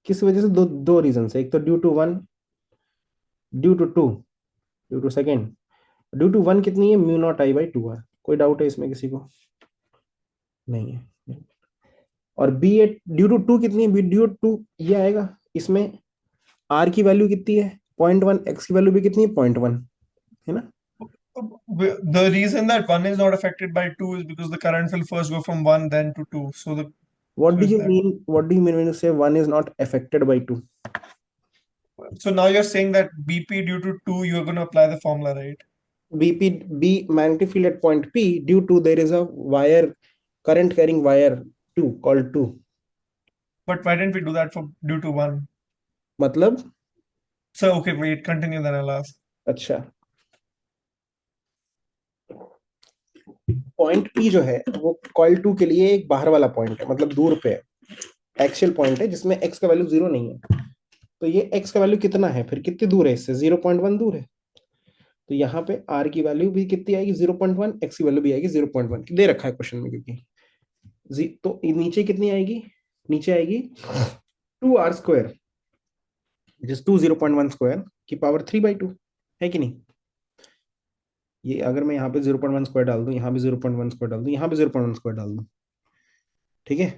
[SPEAKER 1] किस वजह से, दो दो रीजन है। एक तो due to one, due to two, due to second. Due to one कितनी है? Mu naught I by 2r। कोई डाउट है इसमें किसी को? नहीं है। और B at due to two कितनी है? बी ड्यू टू ये आएगा इसमें, आर की वैल्यू कितनी है? 0.1, एक्स की वैल्यू भी कितनी है? 0.1, है ना।
[SPEAKER 2] The reason that 1 is not affected by 2 is because the current will first go from 1 then to 2.
[SPEAKER 1] What
[SPEAKER 2] So
[SPEAKER 1] do
[SPEAKER 2] is
[SPEAKER 1] you
[SPEAKER 2] that.
[SPEAKER 1] mean? What do you mean when you say one is not affected by two?
[SPEAKER 2] So now you're saying that BP due to 2, you're going to apply the formula, right?
[SPEAKER 1] B magnetic field at point P due to there is a wire, current carrying wire 2 called 2.
[SPEAKER 2] But why didn't we do that for due to 1?
[SPEAKER 1] मतलब,
[SPEAKER 2] So okay, wait, continue, then I'll ask.
[SPEAKER 1] अच्छा, point P जो है वो coil 2 के लिए एक बाहर वाला पॉइंट है, मतलब दूर पे एक्सियल पॉइंट है, जिसमें x का वैल्यू 0 नहीं है। तो ये x का वैल्यू कितना है, फिर कितनी दूर है इससे? 0.1 दूर है। तो यहाँ पे r की वैल्यू भी कितनी आएगी? 0.1, x की वैल्यू भी आएगी 0.1, दे रखा है क्वेश्चन में। क्योंकि तो नीचे कितनी आएगी? नीचे आएगी 2r स्क्वायर, जिस 2 0.1 स्क्वायर की पावर 3/2, है कि नहीं। ये अगर मैं यहाँ पे 0.1 स्क्वायर डाल दूं, यहाँ भी 0.1 स्क्वायर डाल दूं, यहाँ भी 0.1 स्क्वायर डाल दूं, ठीक है,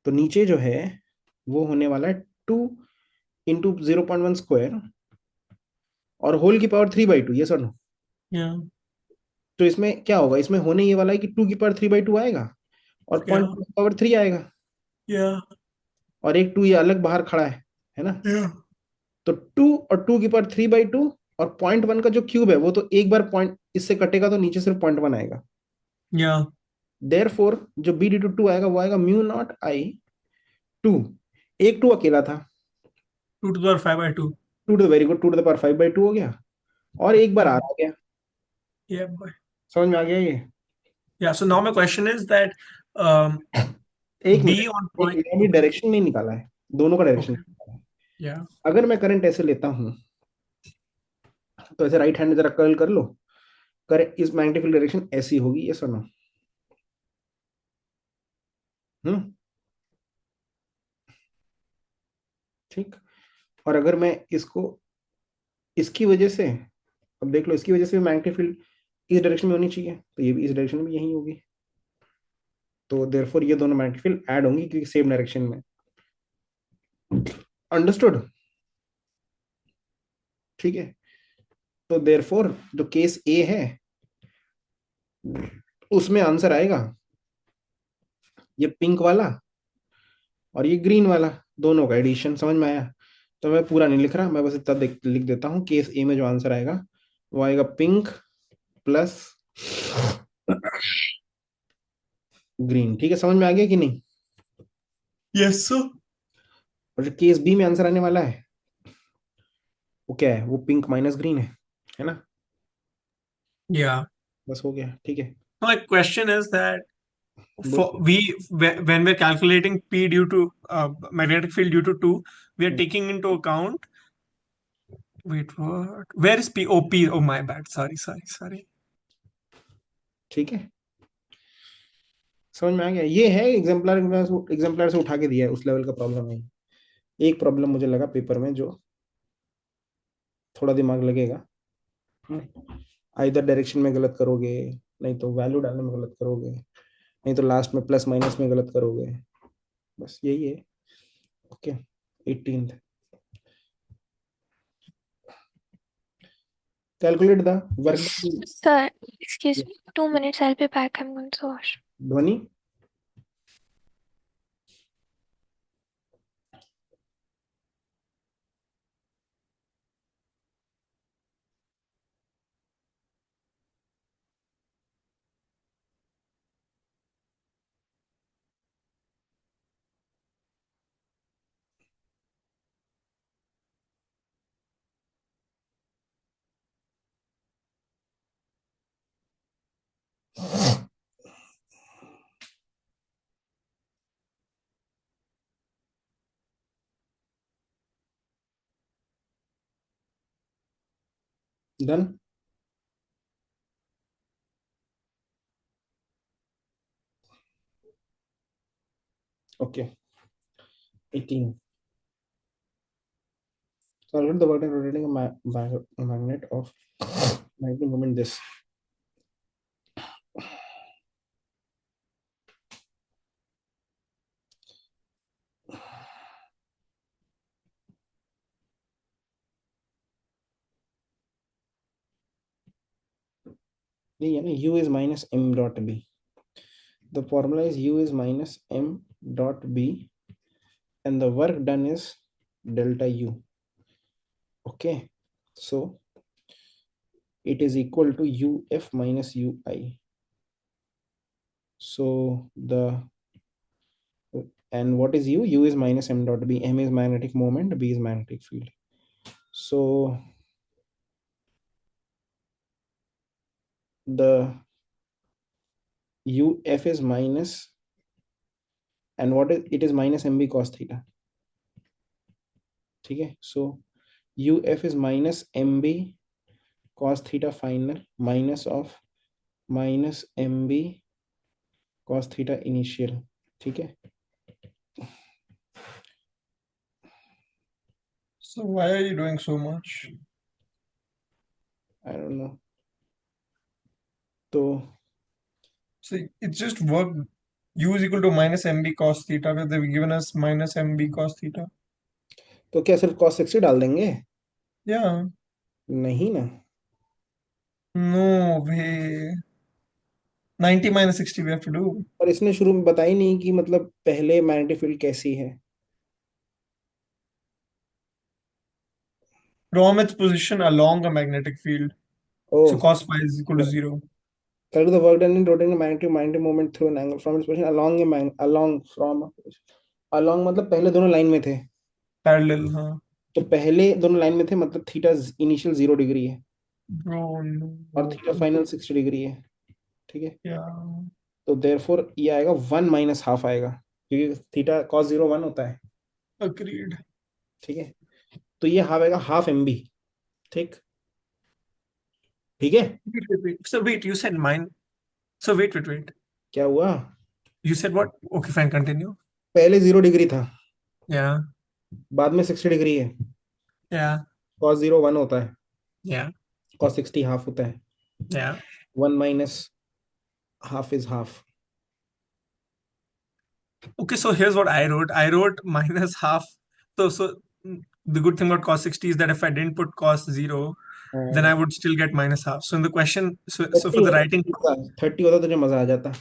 [SPEAKER 1] तो नीचे जो है वो होने वाला है 2 इंटू 0.1 स्क्वायर और होल की पावर 3/2, ये सर।
[SPEAKER 2] Yeah.
[SPEAKER 1] तो इसमें क्या होगा? इसमें होने ये वाला है कि 2 की पावर 3/2 आएगा और पॉइंट
[SPEAKER 2] Yeah.
[SPEAKER 1] की पावर 3 आएगा,
[SPEAKER 2] Yeah.
[SPEAKER 1] और एक 2 ये अलग बाहर खड़ा है ना।
[SPEAKER 2] Yeah.
[SPEAKER 1] तो 2 और 2 की पावर 3/2 और 0.1 का जो क्यूब है वो तो एक बार पॉइंट इससे कटेगा, तो नीचे सिर्फ 0.1 आएगा।
[SPEAKER 2] Yeah.
[SPEAKER 1] देयरफॉर जो बी डी टू 2 आएगा वो आएगा म्यू नॉट आई 2। एक 2 अकेला था,
[SPEAKER 2] 2 to the power 5 by 2.
[SPEAKER 1] 2 to very good, 2 to the power 5/2 हो गया, और एक बार
[SPEAKER 2] Yeah.
[SPEAKER 1] आ गया।
[SPEAKER 2] Yeah, boy.
[SPEAKER 1] समझ में आ गया ये?
[SPEAKER 2] Yeah, so now my question is that um,
[SPEAKER 1] एक
[SPEAKER 2] B
[SPEAKER 1] मिनट,
[SPEAKER 2] on point.
[SPEAKER 1] एक अभी डायरेक्शन नहीं निकाला है, दोनों का डायरेक्शन
[SPEAKER 2] Okay.
[SPEAKER 1] निकाला है।
[SPEAKER 2] Yeah.
[SPEAKER 1] अगर मैं करंट ऐसे लेता हूं तो ऐसे राइट हैंड में जरा कर्ल कर लो, करंट इस मैग्नेटिक फील्ड डायरेक्शन ऐसी होगी, ये सुनो। ठीक। और अगर मैं इसको इसकी वजह से, अब देख लो, इसकी वजह से मैग्नेटिक फील्ड इस डायरेक्शन में होनी चाहिए, तो ये भी इस डायरेक्शन में यही होगी। तो देयरफॉर ये दोनों मैग्नेटिक फील्ड ऐड होंगी क्योंकि सेम डायरेक्शन में। अंडरस्टूड? ठीक है। तो देयरफॉर जो केस ए है उसमें आंसर आएगा ये पिंक वाला और ये ग्रीन वाला, दोनों का एडिशन। समझ में आया? तो मैं पूरा नहीं लिख रहा, मैं बस इतना लिख देता हूँ। केस ए में जो आंसर आएगा वो आएगा पिंक प्लस ग्रीन। ठीक है, समझ में आ गया कि नहीं?
[SPEAKER 2] Yes sir.
[SPEAKER 1] और जो केस बी में आंसर आने वाला है वो क्या है? वो पिंक माइनस ग्रीन है ना?
[SPEAKER 3] Yeah.
[SPEAKER 1] बस हो गया। ठीक है,
[SPEAKER 3] My question is that
[SPEAKER 1] बोल।
[SPEAKER 3] when we're calculating P due to magnetic field due to 2, we are
[SPEAKER 1] hmm,
[SPEAKER 3] taking into account. Wait, what? Where is P? Oh, P. Oh, my bad. Sorry.
[SPEAKER 1] ठीक है, समझ में आ गया। ये है exemplar, exemplar से उठा के दिया है, उस लेवल का प्रॉब्लम है। एक प्रॉब्लम मुझे लगा पेपर में जो थोड़ा दिमाग लगेगा। इधर डायरेक्शन में गलत करोगे, नहीं तो वैल्यू डालने में गलत करोगे, नहीं तो लास्ट में प्लस माइनस में गलत करोगे। बस यही है। Okay, 18th, calculate the work done.
[SPEAKER 5] Sir, excuse me, 2 minutes, I'll be back. I'm going to wash.
[SPEAKER 1] ध्वनि। Done. Okay, 18। Calculate the work done rotating a magnet of magnetic moment this. ये है ना, u is minus m dot b. The formula is u is minus m dot b and the work done is delta u. Okay, so it is equal to uf minus ui. So the, and what is u? U is minus m dot b. M is magnetic moment, b is magnetic field. So the uf is minus, and what is it? Is minus mb cos theta. ठीक है, so uf is minus mb cos theta final minus of minus mb cos theta initial. ठीक है,
[SPEAKER 2] So why are you doing so much?
[SPEAKER 1] I don't know. तो
[SPEAKER 2] So it's just work. U is equal to minus mb cos theta, where they've given us minus mb cos theta.
[SPEAKER 1] तो क्या सिर्फ cos 60 डाल देंगे?
[SPEAKER 2] Yeah.
[SPEAKER 1] नहीं ना,
[SPEAKER 2] No way. 90 minus 60 we have to do.
[SPEAKER 1] और इसने शुरू में बताई नहीं कि मतलब पहले मैग्नेटिक फील्ड कैसी है।
[SPEAKER 2] From its position along a magnetic field.
[SPEAKER 1] Oh,
[SPEAKER 2] So cos phi is equal to 0.
[SPEAKER 1] calculate the work done in rotating a magnetic moment through an angle from its position along along मतलब पहले दोनों line में थे,
[SPEAKER 2] Parallel, huh?
[SPEAKER 1] तो पहले दोनों line में थे मतलब थीटा इनिशियल 0 डिग्री है
[SPEAKER 2] Bro,
[SPEAKER 1] और
[SPEAKER 2] no.
[SPEAKER 1] थीटा फाइनल 60 डिग्री है। ठीक है,
[SPEAKER 2] Yeah.
[SPEAKER 1] तो देयरफॉर ये आएगा 1 माइनस हाफ आएगा, क्योंकि थीटा cos 0 1 होता है।
[SPEAKER 2] Agreed.
[SPEAKER 1] ठीक है, तो ये हाफ आएगा हाफ एम बी। ठीक, ठीक है।
[SPEAKER 3] Wait. So wait, you said mine. So wait.
[SPEAKER 1] क्या हुआ?
[SPEAKER 3] You said what? Okay, fine, continue.
[SPEAKER 1] पहले 0 डिग्री था,
[SPEAKER 3] Yeah,
[SPEAKER 1] बाद में 60 डिग्री है.
[SPEAKER 3] yeah,
[SPEAKER 1] cos 0 1 होता है,
[SPEAKER 3] yeah,
[SPEAKER 1] cos 60 हाफ होता है.
[SPEAKER 3] yeah.
[SPEAKER 1] 1 minus half is half.
[SPEAKER 3] Okay, so here's what I wrote. I wrote minus half. The good thing about cos 60 is that if I didn't put cos 0, then I would still get minus half. So in the question, so for the writing,
[SPEAKER 1] 30 होता तो जो मजा आ जाता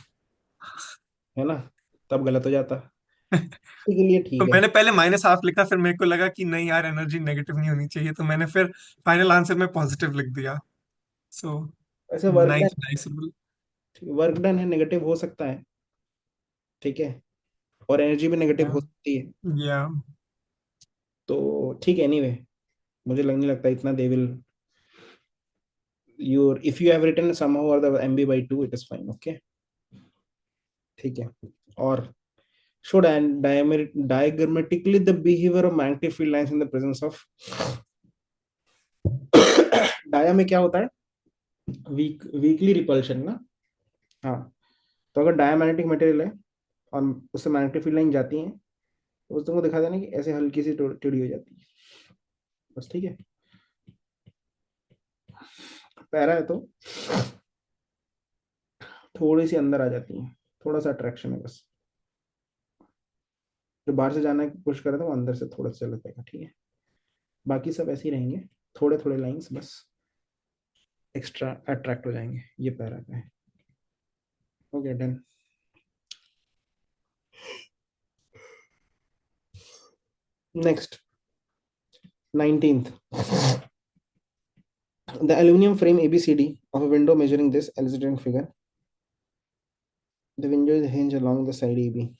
[SPEAKER 1] है ना, तब गलत हो जाता. इसके लिए
[SPEAKER 3] तो
[SPEAKER 1] ठीक है.
[SPEAKER 3] मैंने पहले माइनस हाफ लिखा, फिर मेरे को लगा कि नहीं यार, एनर्जी नेगेटिव नहीं होनी चाहिए, तो मैंने फिर फाइनल आंसर में पॉजिटिव लिख दिया. सो
[SPEAKER 1] ऐसे work
[SPEAKER 3] nice
[SPEAKER 1] done,
[SPEAKER 3] nice rule.
[SPEAKER 1] Work done है, नेगेटिव हो सकता है, ठीक है, और एनर्जी भी नेगेटिव हो सकती है.
[SPEAKER 3] या
[SPEAKER 1] तो ठीक है. एनीवे मुझे लगने लगता है इतना they will your if you have written somehow or the MB by 2 it is fine. Okay, ठीक है. और show diagrammatically the behavior of magnetic field lines in the presence of डाया में क्या होता है, वीकली रिपल्शन ना. हाँ, तो अगर डायमैग्नेटिक मटेरियल है और उससे मैग्नेटिक फील्ड लाइन जाती है तो तुमको दिखा देना कि ऐसे हल्की सी टेढ़ी हो जाती है बस. ठीक है, पैरा है तो थोड़ी सी अंदर आ जाती है, थोड़ा सा अट्रैक्शन है बस. जो बाहर से जाना की कोशिश कर रहा था वो अंदर से थोड़ा सा चला जाएगा. ठीक है, बाकी सब ऐसे ही रहेंगे, थोड़े थोड़े लाइंस बस एक्स्ट्रा अट्रैक्ट हो जाएंगे. ये पैरा का है. Okay done. Next 19th. The aluminum frame ABCD of a window measuring this eliciting figure. The window is hinged along the side AB.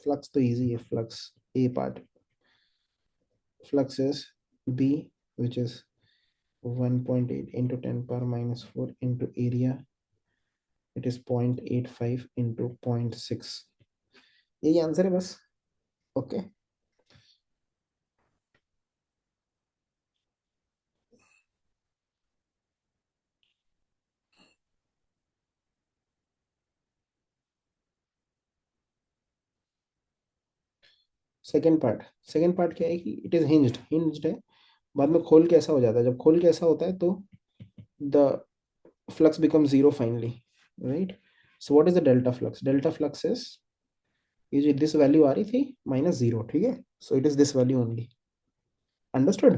[SPEAKER 1] Flux तो easy है. Flux A part. Flux is B, which is 1.8 into 10 power minus 4 into area. It is 0.85 into 0.6. यही answer है बस. Okay, second part क्या है कि it is hinged है, बाद में खोल के ऐसा हो जाता है. जब खोल के ऐसा होता है तो the flux becomes zero finally, right? So what is the delta flux? Delta flux is this value आ रही थी minus 0. ठीक है, so it is this value only. Understood?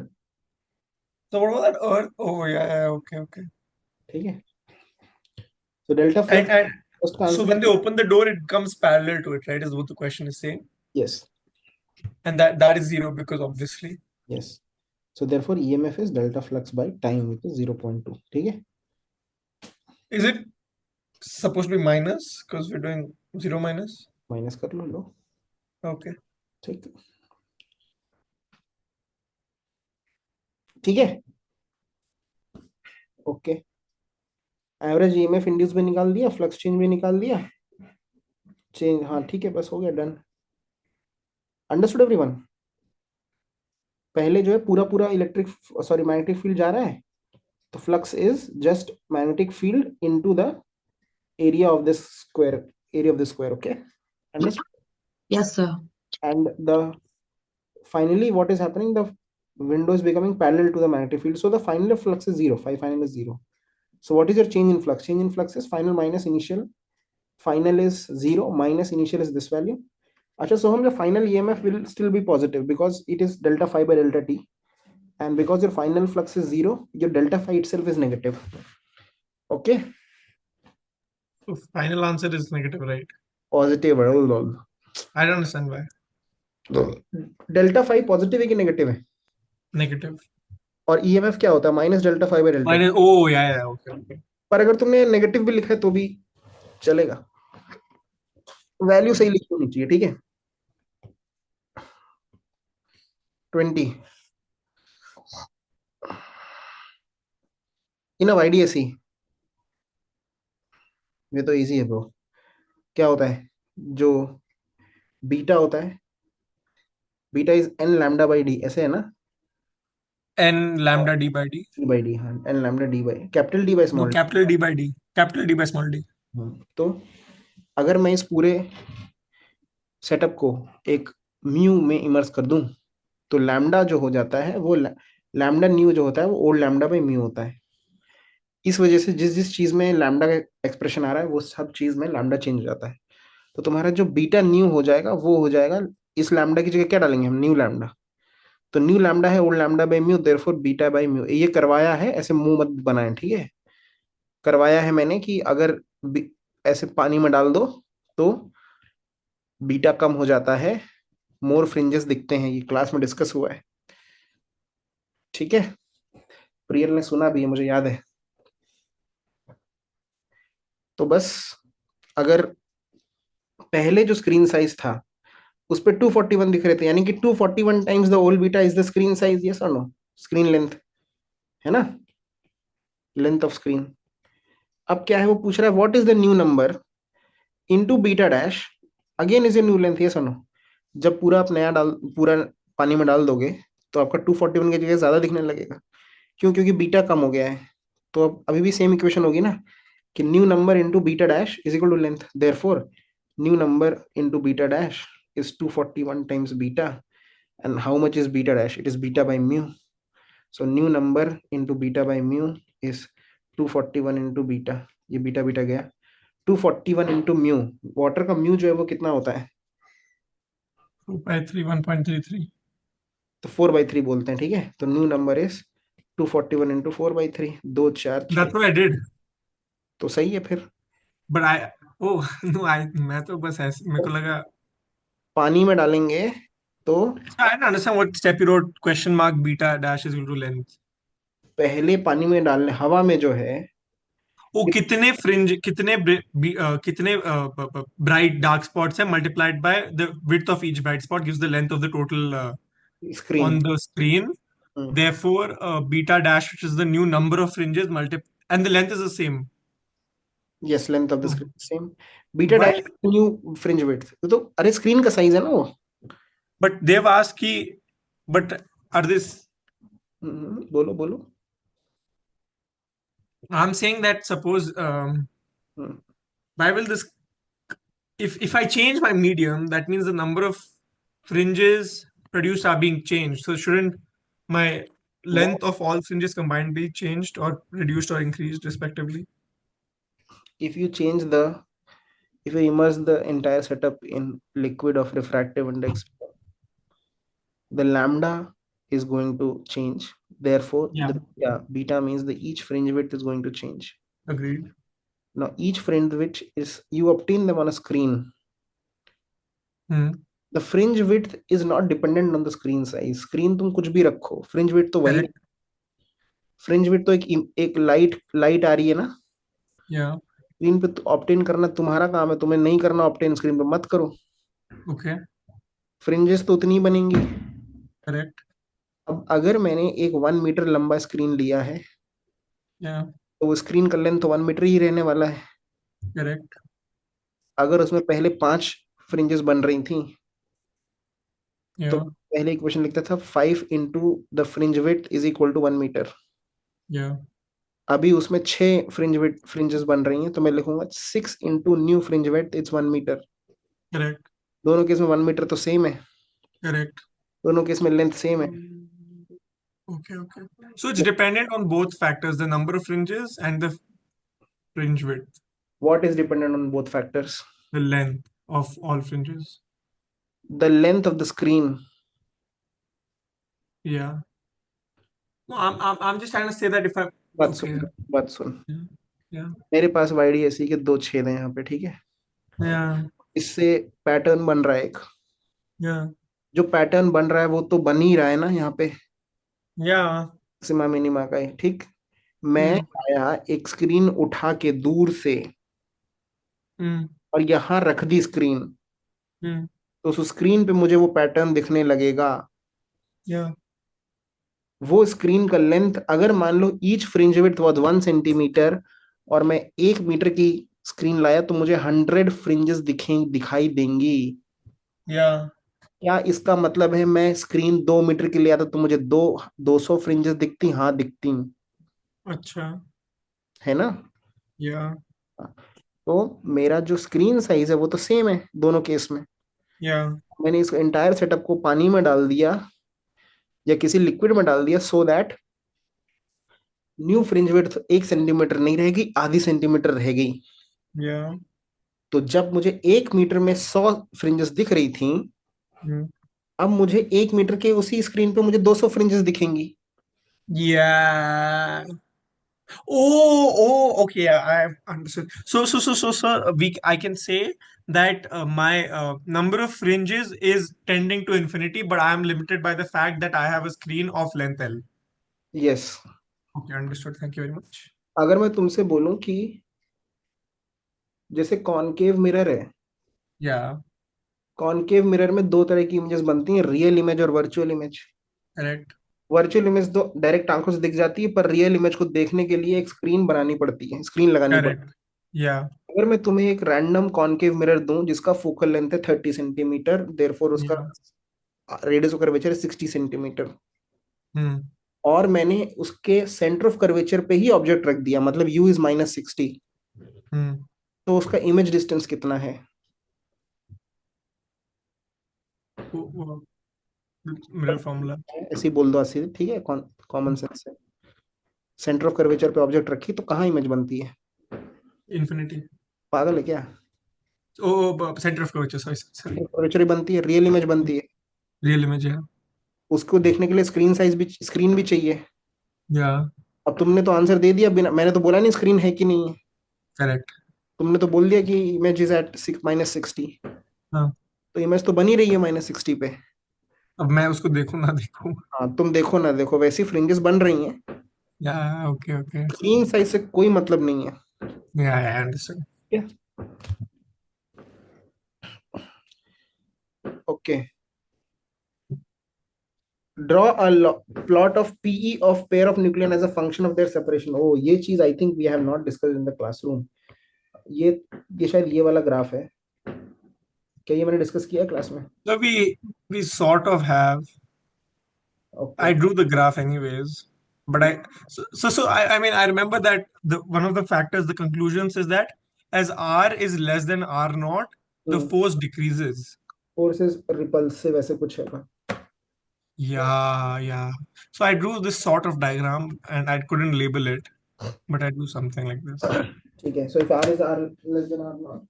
[SPEAKER 2] So what about that earth? Oh yeah, okay.
[SPEAKER 1] ठीक है, so delta flux
[SPEAKER 2] And
[SPEAKER 1] first का
[SPEAKER 2] so
[SPEAKER 1] answer
[SPEAKER 2] when they
[SPEAKER 1] है
[SPEAKER 2] open the door, it comes parallel to it, right? Is what the question is saying.
[SPEAKER 1] yes,
[SPEAKER 2] And that is zero because obviously.
[SPEAKER 1] yes. So therefore EMF is delta flux by time, which is 0.2. ठीक है,
[SPEAKER 2] Is it supposed to be minus because we're doing 0 minus?
[SPEAKER 1] Minus कर लो.
[SPEAKER 2] Okay.
[SPEAKER 1] ठीक ठीक है. Okay, average EMF induce भी निकाल दिया, flux change भी निकाल दिया. चेंज, हाँ ठीक है, बस हो गया, डन. Understood everyone? पहले जो है पूरा पूरा इलेक्ट्रिक सॉरी मैग्नेटिक फील्ड जा रहा है, तो flux is just magnetic field into the area of this square. Okay, understood?
[SPEAKER 4] Yes, sir.
[SPEAKER 1] And the finally what is happening, the window is becoming parallel to the magnetic field, so the final flux is 0. Final is 0. So what is your change in flux? Change in flux is final minus initial. Final is 0 minus initial is this value. Achha, so the final EMF will still be positive because it is delta phi by delta t, and because your final flux is 0, your delta phi itself is negative. Okay,
[SPEAKER 3] So final answer is negative, right?
[SPEAKER 1] positive.
[SPEAKER 3] I don't understand why.
[SPEAKER 1] Delta five positive है कि negative है,
[SPEAKER 3] Negative.
[SPEAKER 1] और EMF क्या होता है, minus delta five by delta.
[SPEAKER 3] Minus, oh yeah, okay.
[SPEAKER 1] पर अगर तुमने नेगेटिव भी लिखा है तो भी चलेगा, वैल्यू सही लिखी होनी चाहिए. ठीक है, 20 इन अ YDSE। ये तो इजी है ब्रो। क्या होता है जो बीटा होता है, beta is n lambda by D, ऐसे है ना?
[SPEAKER 3] n lambda d by d.
[SPEAKER 1] d by D, हाँ, n lambda D by capital D by
[SPEAKER 3] No,
[SPEAKER 1] small
[SPEAKER 3] capital D by D. Capital D by small d.
[SPEAKER 1] D. तो अगर मैं इस पूरे setup को एक म्यू में इमर्स कर दूं तो लैम्डा जो हो जाता है वो लैम्डा न्यू जो होता है वो ओल्ड लैम्डा बाई म्यू होता है। इस वजह से जिस जिस चीज में लैम्डा का एक्सप्रेशन आ रहा है वो सब चीज में लैम्डा चेंज हो जाता है। तो तुम्हारा जो बीटा न्यू हो जाएगा वो हो जाएगा, इस लैम्डा की जगह क्या डालेंगे हम, न्यू लैम्डा। तो न्यू लैम्डा है old lambda by mu, therefore beta by mu. ये करवाया है, ऐसे मुंह मत बनाए, ठीक है? करवाया है मैंने कि अगर ऐसे पानी में डाल दो तो बीटा कम हो जाता है, मोर फ्रिंजेस दिखते हैं। ये क्लास में डिस्कस हुआ है, ठीक है? प्रियल ने सुना भी है, मुझे याद है। तो बस अगर पहले जो स्क्रीन साइज था उस पे 241 दिख रहे थे, यानी कि 241 times the whole beta is the screen size, yes और नो? स्क्रीन लेंथ है ना, लेंथ ऑफ स्क्रीन। अब क्या है, वो पूछ रहा है what is the new number into beta dash again is a new length, yes और नो? जब पूरा आप नया पूरा पानी में डाल दोगे तो आपका 241 की जगह ज्यादा दिखने लगेगा। क्यों? क्योंकि बीटा कम हो गया है। तो अब अभी भी सेम इक्वेशन होगी ना कि new number into beta dash is equal to length, therefore new number into beta dash is 241 times beta. And how much is beta dash? It is beta by mu. So new number into beta by mu is 241 into beta. ये beta beta गया, 241 into mu। Water का mu जो है वो कितना होता है?
[SPEAKER 3] 2 by 3, 1.33.
[SPEAKER 1] तो 4/3 बोलते हैं, ठीक है? तो new number is 241 into 4/3, 2 4 6।
[SPEAKER 3] That's what I did.
[SPEAKER 1] तो सही है फिर।
[SPEAKER 3] But oh no, मैं तो बस ऐसे मेरे को लगा.
[SPEAKER 1] पानी में डालेंगे तो
[SPEAKER 3] I didn't understand what step you wrote. Question mark beta dash is equal to length.
[SPEAKER 1] पहले पानी में डालने, हवा में जो है
[SPEAKER 3] वो कितने फ्रिंज, कितने ब्राइट डार्क स्पॉट्स है multiplied by the width of each bright spot gives the length of the total
[SPEAKER 1] screen.
[SPEAKER 3] on the screen. Therefore, beta dash, which is the new number of fringes, and the length is the same.
[SPEAKER 1] Yes, length of the screen same. Beta
[SPEAKER 3] Why?
[SPEAKER 1] dash new fringe width। तो अरे screen का size है ना वो।
[SPEAKER 3] But they've asked ki, but are this?
[SPEAKER 1] बोलो बोलो।
[SPEAKER 3] I'm saying that suppose why will this? If I change my medium, that means the number of fringes produced are being changed. So shouldn't my length of all fringes combined be changed or reduced or increased respectively?
[SPEAKER 1] If you change the, if you immerse the entire setup in liquid of refractive index, the lambda is going to change. Therefore,
[SPEAKER 3] Yeah.
[SPEAKER 1] beta means the each fringe width is going to change.
[SPEAKER 3] Agreed.
[SPEAKER 1] Now, each fringe width is, you obtain them on a screen. The fringe width is not dependent on the screen size. Screen तुम कुछ भी रखो, fringe width तो वही।
[SPEAKER 3] Correct.
[SPEAKER 1] Fringe width तो एक light आ रही है ना,
[SPEAKER 3] Yeah.
[SPEAKER 1] स्क्रीन पे ऑब्टेन करना तुम्हारा काम है, तुम्हें नहीं करना ऑब्टेन, स्क्रीन पे मत करो।
[SPEAKER 3] Okay.
[SPEAKER 1] फ्रिंजेस तो उतनी बनेंगी।
[SPEAKER 3] Correct.
[SPEAKER 1] अब अगर मैंने एक 1 मीटर लंबा स्क्रीन लिया है
[SPEAKER 3] Yeah.
[SPEAKER 1] तो वो स्क्रीन का लेंथ तो 1 मीटर ही रहने वाला है।
[SPEAKER 3] Correct.
[SPEAKER 1] अगर उसमें पहले 5 फ्रिंजेस बन रही थी तो
[SPEAKER 3] Yeah.
[SPEAKER 1] पहले इक्वेशन लिखता था 5 into the fringe width is equal to 1 metre.
[SPEAKER 3] Yeah.
[SPEAKER 1] अभी उसमें 6 फ्रिंजेस बन रही हैं तो मैं लिखूंगा 6 into new fringe width it's 1 metre.
[SPEAKER 3] Correct.
[SPEAKER 1] दोनों केस में 1 मीटर तो सेम है,
[SPEAKER 3] Correct.
[SPEAKER 1] दोनों केस में लेंथ सेम है।
[SPEAKER 3] Okay. Okay. So it's dependent on both factors, the number of fringes and the fringe width,
[SPEAKER 1] What is dependent on both factors?
[SPEAKER 3] the length of all fringes.
[SPEAKER 1] The length of the screen.
[SPEAKER 3] Yeah. No, I'm just trying to say that if I
[SPEAKER 1] बात सुन,
[SPEAKER 3] okay.
[SPEAKER 1] बात सुन।
[SPEAKER 3] Yeah.
[SPEAKER 1] मेरे पास YDSE के 2 छेद हैं यहाँ पे, ठीक है?
[SPEAKER 3] Yeah.
[SPEAKER 1] इससे पैटर्न बन रहा है एक।
[SPEAKER 3] Yeah.
[SPEAKER 1] जो पैटर्न बन रहा है वो तो बन ही रहा है ना यहाँ पे,
[SPEAKER 3] Yeah.
[SPEAKER 1] सिमा मिनिमा का है, ठीक? मैं आया एक स्क्रीन उठा के दूर से और यहाँ रख दी स्क्रीन, तो उस स्क्रीन पे मुझे वो पैटर्न दिखने लगेगा।
[SPEAKER 3] Yeah.
[SPEAKER 1] वो स्क्रीन का लेंथ अगर मान लो each fringe width was 1 centimetre और मैं 1 मीटर की स्क्रीन लाया तो मुझे 100 फ्रिंजेस दिखाई देंगी।
[SPEAKER 3] Yeah.
[SPEAKER 1] क्या इसका मतलब है मैं स्क्रीन 2 मीटर की ले आता तो मुझे 200 फ्रिंजेस दिखती? हाँ दिखती,
[SPEAKER 3] अच्छा.
[SPEAKER 1] है ना?
[SPEAKER 3] Yeah.
[SPEAKER 1] तो मेरा जो स्क्रीन साइज है वो तो सेम है दोनों केस में।
[SPEAKER 3] Yeah.
[SPEAKER 1] मैंने इस एंटायर सेटअप को पानी में डाल दिया या किसी लिक्विड में डाल दिया so that new fringe width 1 centimetre नहीं रहेगी, आधी सेंटीमीटर रहेगी।
[SPEAKER 3] Yeah.
[SPEAKER 1] तो जब मुझे 1 मीटर में 100 फ्रिंजेस दिख रही थी,
[SPEAKER 3] Mm.
[SPEAKER 1] अब मुझे 1 मीटर के उसी स्क्रीन पे मुझे 200 फ्रिंजेस दिखेंगी।
[SPEAKER 3] Yeah. Oh, okay. I've understood. I can say that my number of fringes is tending to infinity, but I am limited by the fact that I have a screen of length L.
[SPEAKER 1] Yes.
[SPEAKER 3] Okay, understood. Thank you very much.
[SPEAKER 1] अगर मैं तुमसे बोलूं कि जैसे concave mirror है,
[SPEAKER 3] Yeah,
[SPEAKER 1] concave mirror में दो तरह की इमेजेस बनती हैं, रियल इमेज और virtual image.
[SPEAKER 3] correct.
[SPEAKER 1] Virtual image तो डायरेक्ट आंखों से दिख जाती है, पर रियल इमेज को देखने के लिए एक स्क्रीन बनानी पड़ती है, स्क्रीन लगानी पड़ती
[SPEAKER 3] Correct. Yeah.
[SPEAKER 1] है। अगर मैं तुम्हें एक रैंडम कॉनकेव मिरर दूं जिसका फोकल लेंथ है 30 सेंटीमीटर, देयरफॉर उसका
[SPEAKER 3] Yeah.
[SPEAKER 1] रेडियस ऑफ कर्वेचर है 60 सेंटीमीटर,
[SPEAKER 3] Hmm.
[SPEAKER 1] और मैंने उसके सेंटर ऑफ कर्वेचर पे ही ऑब्जेक्ट रख दिया, मतलब u इज -60,
[SPEAKER 3] Hmm.
[SPEAKER 1] तो उसका इमेज डिस्टेंस कितना है?
[SPEAKER 3] Oh, mirror formula.
[SPEAKER 1] ऐसे ही बोल दो ऐसे, ठीक है, कॉमन सेंस है। सेंटर ऑफ कर्वेचर पे ऑब्जेक्ट रखी तो कहाँ इमेज बनती है?
[SPEAKER 3] Infinity.
[SPEAKER 1] पागल है क्या?
[SPEAKER 3] Center of curvature. Sorry.
[SPEAKER 1] Curvature ही बनती है, रियल इमेज बनती है।
[SPEAKER 3] Real image. Yeah.
[SPEAKER 1] उसको देखने के लिए स्क्रीन भी चाहिए।
[SPEAKER 3] Yeah.
[SPEAKER 1] अब तुमने तो आंसर दे दिया, बिना मैंने तो बोला नहीं स्क्रीन है कि नहीं है,
[SPEAKER 3] Correct.
[SPEAKER 1] तुमने तो बोल दिया कि इमेज इज एट -60,
[SPEAKER 3] हाँ.
[SPEAKER 1] तो इमेज तो बनी रही है -60 पे।
[SPEAKER 3] अब मैं उसको देखूं ना देखूं.
[SPEAKER 1] हाँ, तुम देखो ना देखो, वैसी फ्रिंजेस बन रही हैं,
[SPEAKER 3] Yeah. Okay. Okay.
[SPEAKER 1] Screen size से कोई मतलब नहीं है।
[SPEAKER 3] Yeah. I understand.
[SPEAKER 1] Okay, draw a plot of PE of pair of nucleon as a function of their separation. Oh, ये चीज I think we have not discussed in the classroom. ये ये शायद ये वाला ग्राफ है, क्या ये मैंने डिस्कस किया क्लास में?
[SPEAKER 3] So we sort of have.
[SPEAKER 1] Okay,
[SPEAKER 3] I drew the graph anyways, but I mean I remember that the one of the factors, the conclusions is that as R is less than R naught, the force decreases.
[SPEAKER 1] Forces repulsive ऐसे कुछ है।
[SPEAKER 3] Yeah, yeah. So I drew this sort of diagram and I couldn't label it, but I drew something like this.
[SPEAKER 1] ठीक है, so if r is r less than r naught,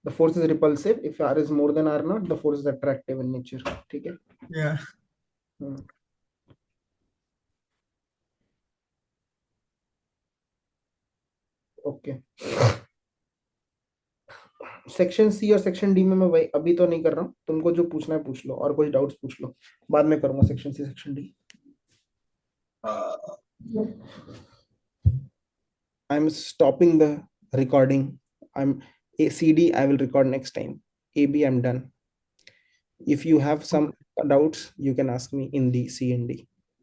[SPEAKER 1] the force is repulsive. If r is more than r naught, the force is attractive in nature. ठीक है।
[SPEAKER 3] Yeah.
[SPEAKER 1] Okay, section C और section D में मैं वही अभी तो नहीं कर रहा हूँ, तुमको जो पूछना है पूछ लो, और कुछ डाउट्स पूछ लो, बाद में करूंगा section C section D. I am stopping the recording. I am CD I will record next time. AB I'm done. If you have some doubts, you can ask me in the C and D.